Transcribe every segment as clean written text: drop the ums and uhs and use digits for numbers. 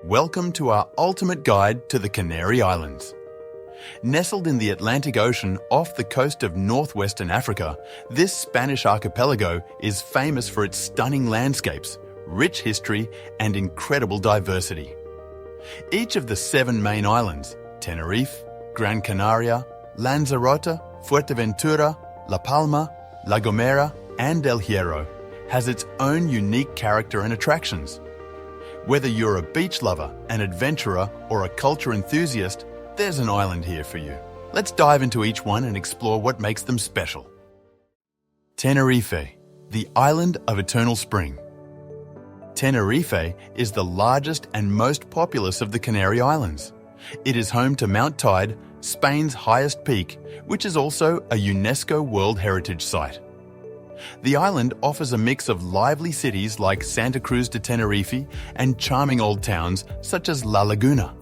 Welcome to our ultimate guide to the Canary Islands. Nestled in the Atlantic Ocean off the coast of northwestern Africa, this Spanish archipelago is famous for its stunning landscapes, rich history, and incredible diversity. Each of the 7 main islands, Tenerife, Gran Canaria, Lanzarote, Fuerteventura, La Palma, La Gomera, and El Hierro, has its own unique character and attractions. Whether you're a beach lover, an adventurer, or a culture enthusiast, there's an island here for you. Let's dive into each one and explore what makes them special. Tenerife, the island of eternal spring. Tenerife is the largest and most populous of the Canary Islands. It is home to Mount Tide, Spain's highest peak, which is also a UNESCO World Heritage Site. The island offers a mix of lively cities like Santa Cruz de Tenerife and charming old towns such as La Laguna.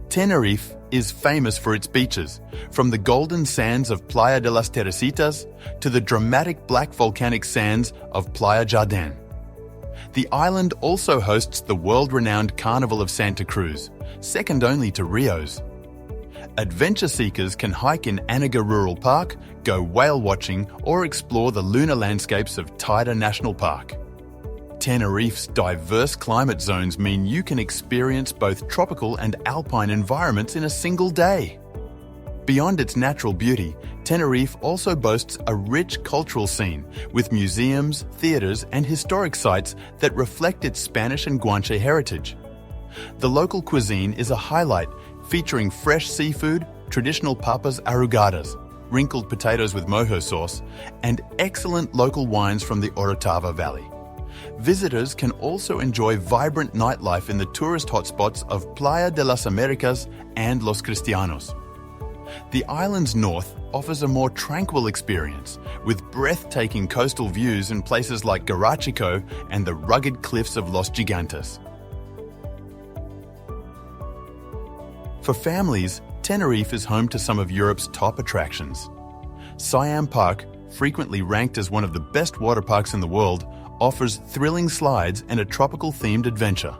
Tenerife is famous for its beaches, from the golden sands of Playa de las Teresitas to the dramatic black volcanic sands of Playa Jardin. The island also hosts the world-renowned Carnival of Santa Cruz, second only to Rio's. Adventure seekers can hike in Anaga Rural Park, go whale watching, or explore the lunar landscapes of Taira National Park. Tenerife's diverse climate zones mean you can experience both tropical and alpine environments in a single day. Beyond its natural beauty, Tenerife also boasts a rich cultural scene with museums, theatres, and historic sites that reflect its Spanish and Guanche heritage. The local cuisine is a highlight, featuring fresh seafood, traditional papas arrugadas, wrinkled potatoes with mojo sauce, and excellent local wines from the Orotava Valley. Visitors can also enjoy vibrant nightlife in the tourist hotspots of Playa de las Americas and Los Cristianos. The island's north offers a more tranquil experience, with breathtaking coastal views in places like Garachico and the rugged cliffs of Los Gigantes. For families, Tenerife is home to some of Europe's top attractions. Siam Park, frequently ranked as one of the best water parks in the world, offers thrilling slides and a tropical-themed adventure.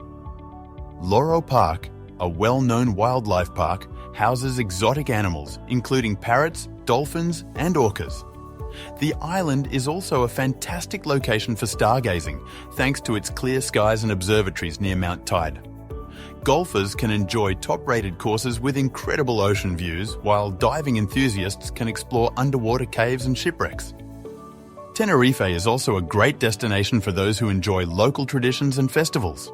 Loro Park, a well-known wildlife park, houses exotic animals, including parrots, dolphins, and orcas. The island is also a fantastic location for stargazing, thanks to its clear skies and observatories near Mount Tide. Golfers can enjoy top-rated courses with incredible ocean views, while diving enthusiasts can explore underwater caves and shipwrecks. Tenerife is also a great destination for those who enjoy local traditions and festivals.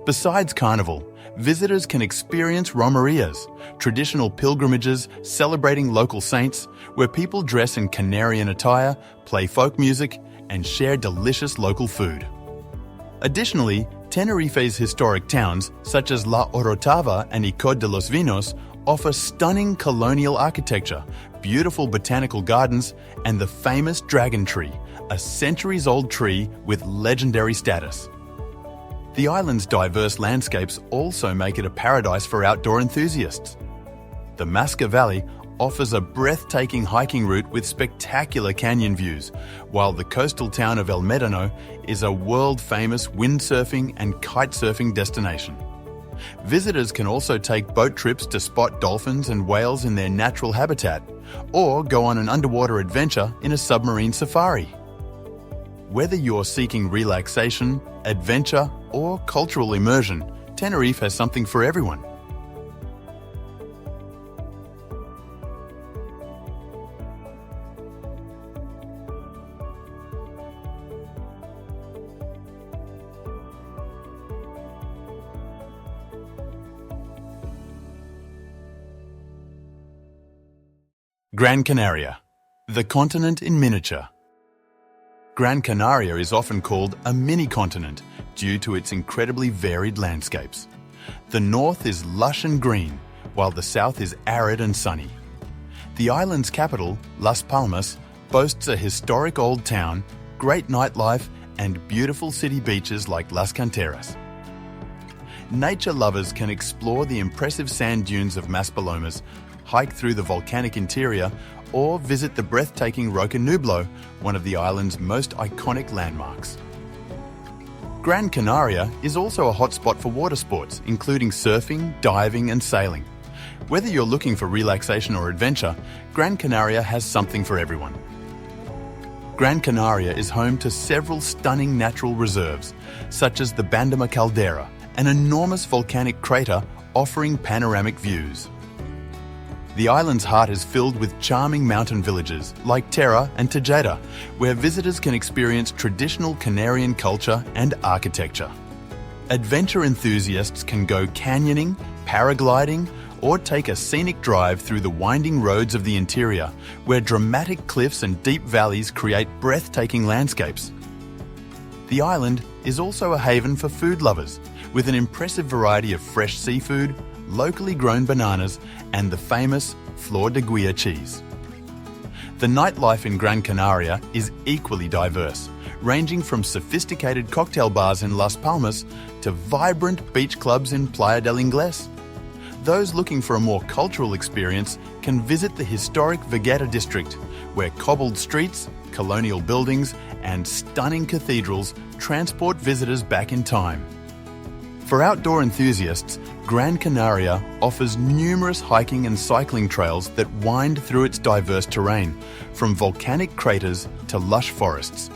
Besides Carnival, visitors can experience Romerias, traditional pilgrimages celebrating local saints, where people dress in Canarian attire, play folk music, and share delicious local food. Additionally, Tenerife's historic towns, such as La Orotava and Icod de los Vinos, offer stunning colonial architecture, beautiful botanical gardens, and the famous dragon tree, a centuries-old tree with legendary status. The island's diverse landscapes also make it a paradise for outdoor enthusiasts. The Masca Valley offers a breathtaking hiking route with spectacular canyon views, while the coastal town of El Médano is a world-famous windsurfing and kitesurfing destination. Visitors can also take boat trips to spot dolphins and whales in their natural habitat, or go on an underwater adventure in a submarine safari. Whether you're seeking relaxation, adventure, or cultural immersion, Tenerife has something for everyone. Gran Canaria, the continent in miniature. Gran Canaria is often called a mini-continent due to its incredibly varied landscapes. The north is lush and green, while the south is arid and sunny. The island's capital, Las Palmas, boasts a historic old town, great nightlife, and beautiful city beaches like Las Canteras. Nature lovers can explore the impressive sand dunes of Maspalomas, hike through the volcanic interior, or visit the breathtaking Roca Nublo, one of the island's most iconic landmarks. Gran Canaria is also a hotspot for water sports, including surfing, diving and sailing. Whether you're looking for relaxation or adventure, Gran Canaria has something for everyone. Gran Canaria is home to several stunning natural reserves, such as the Bandama caldera, an enormous volcanic crater offering panoramic views. The island's heart is filled with charming mountain villages like Terra and Tejeda, where visitors can experience traditional Canarian culture and architecture. Adventure enthusiasts can go canyoning, paragliding, or take a scenic drive through the winding roads of the interior, where dramatic cliffs and deep valleys create breathtaking landscapes. The island is also a haven for food lovers, with an impressive variety of fresh seafood, locally grown bananas, and the famous Flor de Guia cheese. The nightlife in Gran Canaria is equally diverse, ranging from sophisticated cocktail bars in Las Palmas to vibrant beach clubs in Playa del Ingles. Those looking for a more cultural experience can visit the historic Vegeta district, where cobbled streets, colonial buildings, and stunning cathedrals transport visitors back in time. For outdoor enthusiasts, Gran Canaria offers numerous hiking and cycling trails that wind through its diverse terrain, from volcanic craters to lush forests.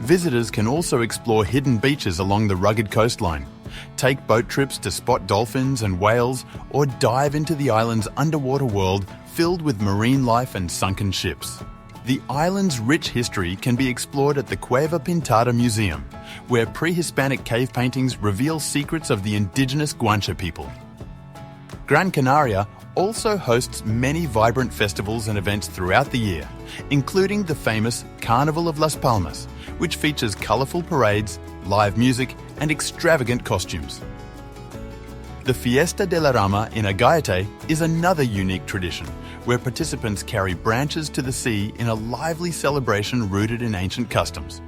Visitors can also explore hidden beaches along the rugged coastline, take boat trips to spot dolphins and whales, or dive into the island's underwater world filled with marine life and sunken ships. The island's rich history can be explored at the Cueva Pintada Museum, where pre-Hispanic cave paintings reveal secrets of the indigenous Guanche people. Gran Canaria also hosts many vibrant festivals and events throughout the year, including the famous Carnival of Las Palmas, which features colourful parades, live music and extravagant costumes. The Fiesta de la Rama in Agaete is another unique tradition, where participants carry branches to the sea in a lively celebration rooted in ancient customs.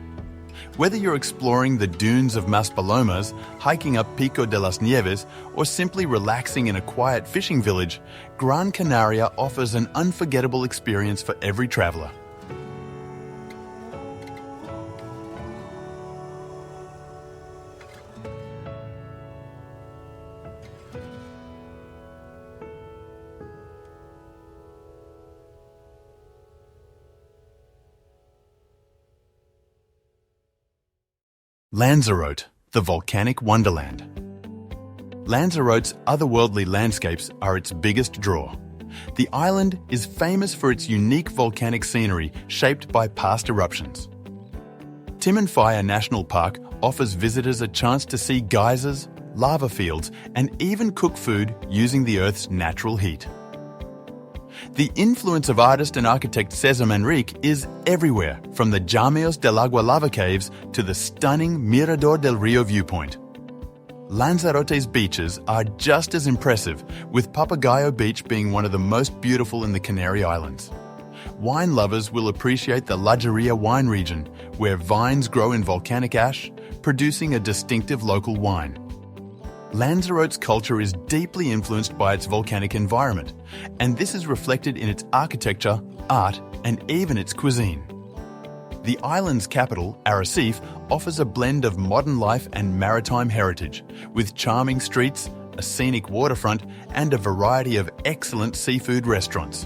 Whether you're exploring the dunes of Maspalomas, hiking up Pico de las Nieves, or simply relaxing in a quiet fishing village, Gran Canaria offers an unforgettable experience for every traveller. Lanzarote, the volcanic wonderland. Lanzarote's otherworldly landscapes are its biggest draw. The island is famous for its unique volcanic scenery shaped by past eruptions. Timanfaya National Park offers visitors a chance to see geysers, lava fields, and even cook food using the Earth's natural heat. The influence of artist and architect César Manrique is everywhere, from the Llameos del Agua lava caves to the stunning Mirador del Rio viewpoint. Lanzarote's beaches are just as impressive, with Papagayo Beach being one of the most beautiful in the Canary Islands. Wine lovers will appreciate the Lageria wine region, where vines grow in volcanic ash, producing a distinctive local wine. Lanzarote's culture is deeply influenced by its volcanic environment, and this is reflected in its architecture, art, and even its cuisine. The island's capital, Arrecife, offers a blend of modern life and maritime heritage, with charming streets, a scenic waterfront, and a variety of excellent seafood restaurants.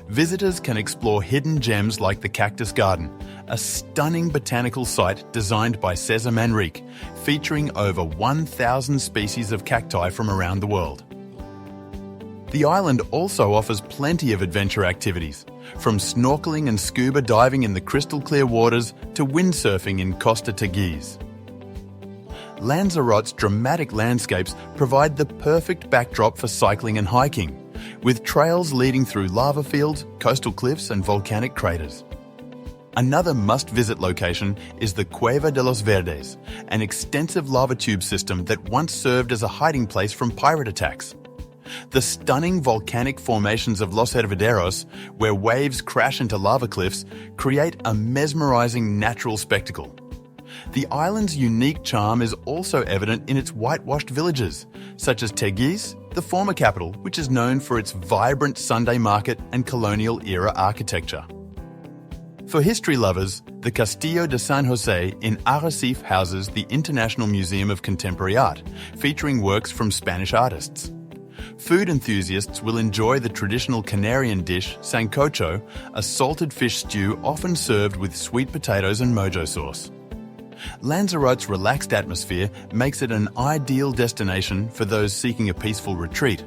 Visitors can explore hidden gems like the Cactus Garden, a stunning botanical site designed by César Manrique, featuring over 1,000 species of cacti from around the world. The island also offers plenty of adventure activities, from snorkeling and scuba diving in the crystal clear waters to windsurfing in Costa Teguise. Lanzarote's dramatic landscapes provide the perfect backdrop for cycling and hiking, with trails leading through lava fields, coastal cliffs and volcanic craters. Another must-visit location is the Cueva de los Verdes, an extensive lava tube system that once served as a hiding place from pirate attacks. The stunning volcanic formations of Los Herederos, where waves crash into lava cliffs, create a mesmerizing natural spectacle. The island's unique charm is also evident in its whitewashed villages, such as Teguise, the former capital, which is known for its vibrant Sunday market and colonial-era architecture. For history lovers, the Castillo de San Jose in Arrecife houses the International Museum of Contemporary Art, featuring works from Spanish artists. Food enthusiasts will enjoy the traditional Canarian dish, sancocho, a salted fish stew often served with sweet potatoes and mojo sauce. Lanzarote's relaxed atmosphere makes it an ideal destination for those seeking a peaceful retreat,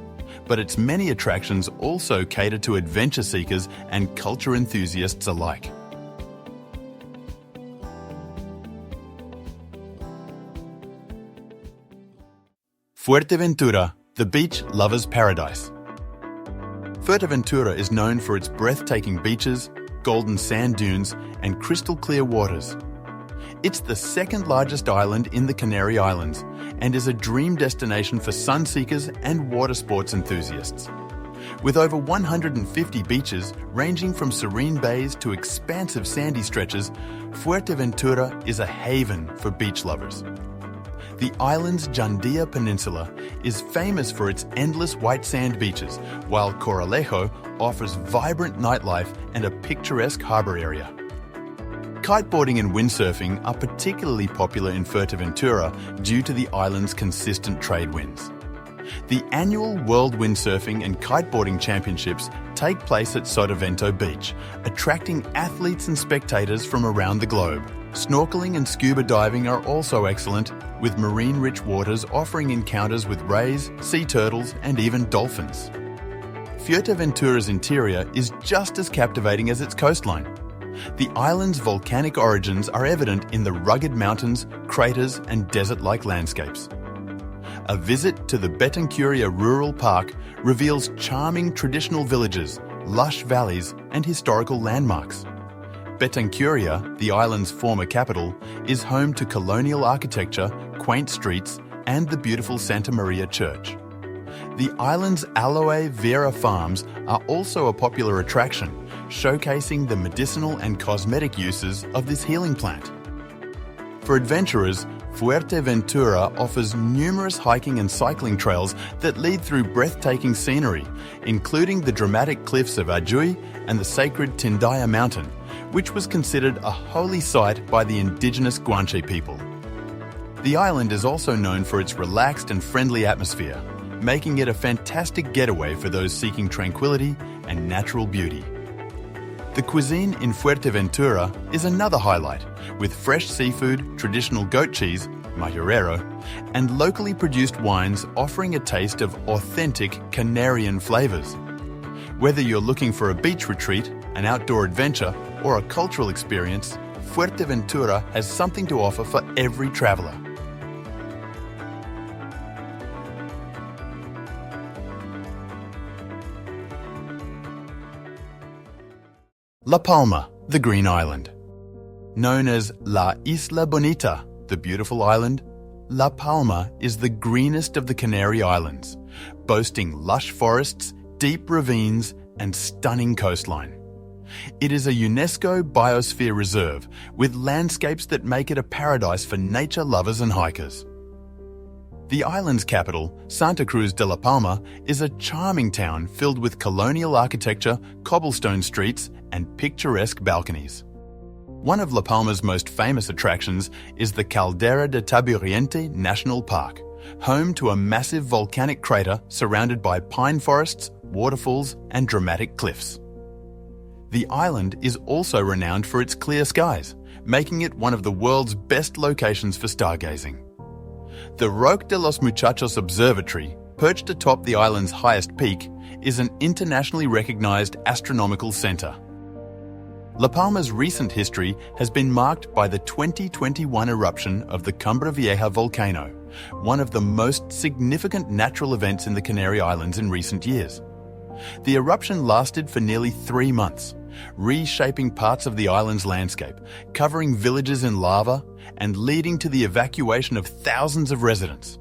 but its many attractions also cater to adventure seekers and culture enthusiasts alike. Fuerteventura, the beach lover's paradise. Fuerteventura is known for its breathtaking beaches, golden sand dunes, and crystal clear waters. It's the second largest island in the Canary Islands and is a dream destination for sun seekers and water sports enthusiasts. With over 150 beaches ranging from serene bays to expansive sandy stretches, Fuerteventura is a haven for beach lovers. The island's Jandía Peninsula is famous for its endless white sand beaches, while Coralejo offers vibrant nightlife and a picturesque harbour area. Kiteboarding and windsurfing are particularly popular in Fuerteventura due to the island's consistent trade winds. The annual World Windsurfing and Kiteboarding Championships take place at Sotavento Beach, attracting athletes and spectators from around the globe. Snorkeling and scuba diving are also excellent, with marine-rich waters offering encounters with rays, sea turtles, and even dolphins. Fuerteventura's interior is just as captivating as its coastline. The island's volcanic origins are evident in the rugged mountains, craters, and desert-like landscapes. A visit to the Betancuria Rural Park reveals charming traditional villages, lush valleys, and historical landmarks. Betancuria, the island's former capital, is home to colonial architecture, quaint streets, and the beautiful Santa Maria Church. The island's aloe vera farms are also a popular attraction, showcasing the medicinal and cosmetic uses of this healing plant. For adventurers, Fuerteventura offers numerous hiking and cycling trails that lead through breathtaking scenery, including the dramatic cliffs of Ajuy and the sacred Tindaya Mountain, which was considered a holy site by the indigenous Guanche people. The island is also known for its relaxed and friendly atmosphere, making it a fantastic getaway for those seeking tranquility and natural beauty. The cuisine in Fuerteventura is another highlight, with fresh seafood, traditional goat cheese, majorero, and locally produced wines offering a taste of authentic Canarian flavours. Whether you're looking for a beach retreat, an outdoor adventure, or a cultural experience, Fuerteventura has something to offer for every traveller. La Palma, the Green Island. Known as La Isla Bonita, the beautiful island, La Palma is the greenest of the Canary Islands, boasting lush forests, deep ravines, and stunning coastline. It is a UNESCO Biosphere Reserve with landscapes that make it a paradise for nature lovers and hikers. The island's capital, Santa Cruz de la Palma, is a charming town filled with colonial architecture, cobblestone streets, and picturesque balconies. One of La Palma's most famous attractions is the Caldera de Taburiente National Park, home to a massive volcanic crater surrounded by pine forests, waterfalls, and dramatic cliffs. The island is also renowned for its clear skies, making it one of the world's best locations for stargazing. The Roque de los Muchachos Observatory, perched atop the island's highest peak, is an internationally recognized astronomical center. La Palma's recent history has been marked by the 2021 eruption of the Cumbre Vieja volcano, one of the most significant natural events in the Canary Islands in recent years. The eruption lasted for nearly 3 months, reshaping parts of the island's landscape, covering villages in lava, and leading to the evacuation of thousands of residents.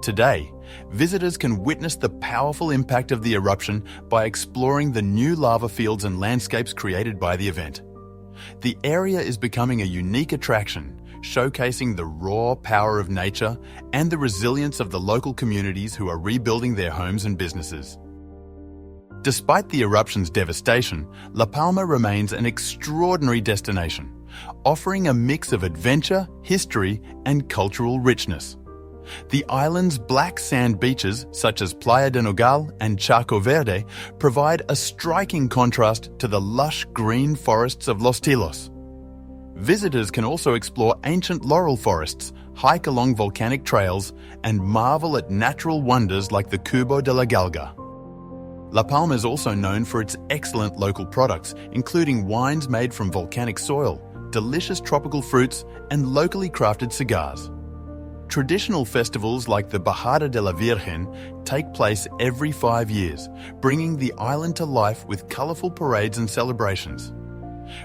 Today, visitors can witness the powerful impact of the eruption by exploring the new lava fields and landscapes created by the event. The area is becoming a unique attraction, showcasing the raw power of nature and the resilience of the local communities who are rebuilding their homes and businesses. Despite the eruption's devastation, La Palma remains an extraordinary destination, offering a mix of adventure, history, and cultural richness. The island's black sand beaches, such as Playa de Nogal and Charco Verde, provide a striking contrast to the lush green forests of Los Tilos. Visitors can also explore ancient laurel forests, hike along volcanic trails, and marvel at natural wonders like the Cubo de la Galga. La Palma is also known for its excellent local products, including wines made from volcanic soil, delicious tropical fruits, and locally crafted cigars. Traditional festivals like the Bajada de la Virgen take place every 5 years, bringing the island to life with colourful parades and celebrations.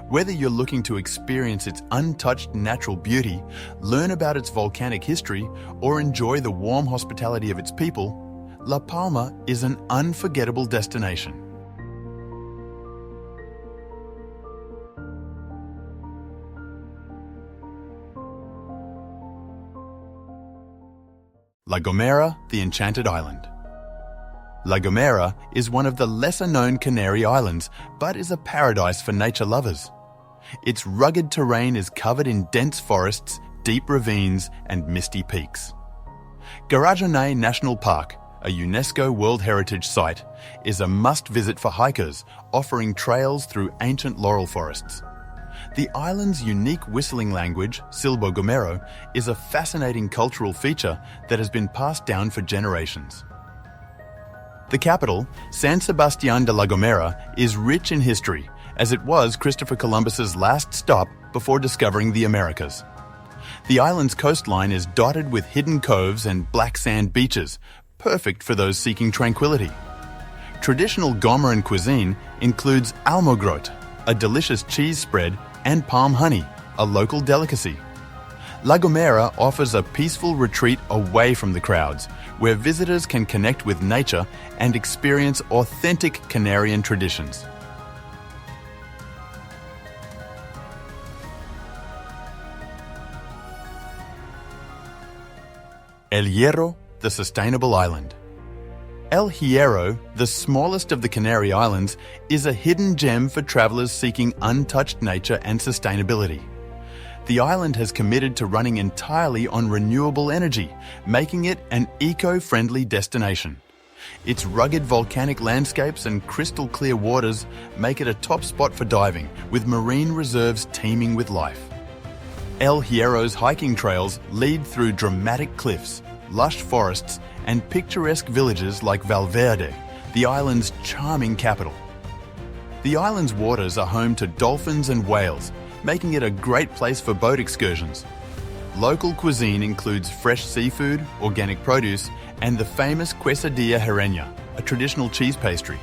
Whether you're looking to experience its untouched natural beauty, learn about its volcanic history, or enjoy the warm hospitality of its people, La Palma is an unforgettable destination. La Gomera, the Enchanted Island. La Gomera is one of the lesser-known Canary Islands, but is a paradise for nature lovers. Its rugged terrain is covered in dense forests, deep ravines, and misty peaks. Garajanay National Park, a UNESCO World Heritage Site, is a must-visit for hikers, offering trails through ancient laurel forests. The island's unique whistling language, Silbo Gomero, is a fascinating cultural feature that has been passed down for generations. The capital, San Sebastián de la Gomera, is rich in history, as it was Christopher Columbus's last stop before discovering the Americas. The island's coastline is dotted with hidden coves and black sand beaches, perfect for those seeking tranquility. Traditional Gomeran cuisine includes almogrot, a delicious cheese spread, and palm honey, a local delicacy. La Gomera offers a peaceful retreat away from the crowds, where visitors can connect with nature and experience authentic Canarian traditions. El Hierro, the Sustainable Island. El Hierro, the smallest of the Canary Islands, is a hidden gem for travelers seeking untouched nature and sustainability. The island has committed to running entirely on renewable energy, making it an eco-friendly destination. Its rugged volcanic landscapes and crystal clear waters make it a top spot for diving, with marine reserves teeming with life. El Hierro's hiking trails lead through dramatic cliffs, lush forests, and picturesque villages like Valverde, the island's charming capital. The island's waters are home to dolphins and whales, making it a great place for boat excursions. Local cuisine includes fresh seafood, organic produce, and the famous quesadilla Hierreña, a traditional cheese pastry.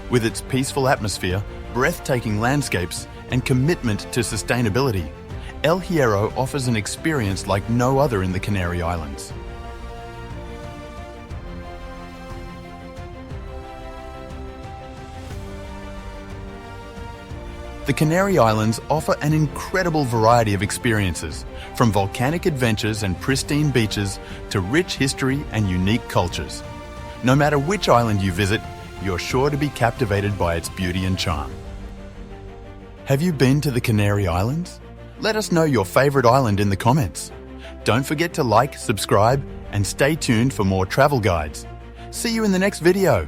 With its peaceful atmosphere, breathtaking landscapes, and commitment to sustainability, El Hierro offers an experience like no other in the Canary Islands. The Canary Islands offer an incredible variety of experiences, from volcanic adventures and pristine beaches to rich history and unique cultures. No matter which island you visit, you're sure to be captivated by its beauty and charm. Have you been to the Canary Islands? Let us know your favorite island in the comments. Don't forget to like, subscribe, and stay tuned for more travel guides. See you in the next video.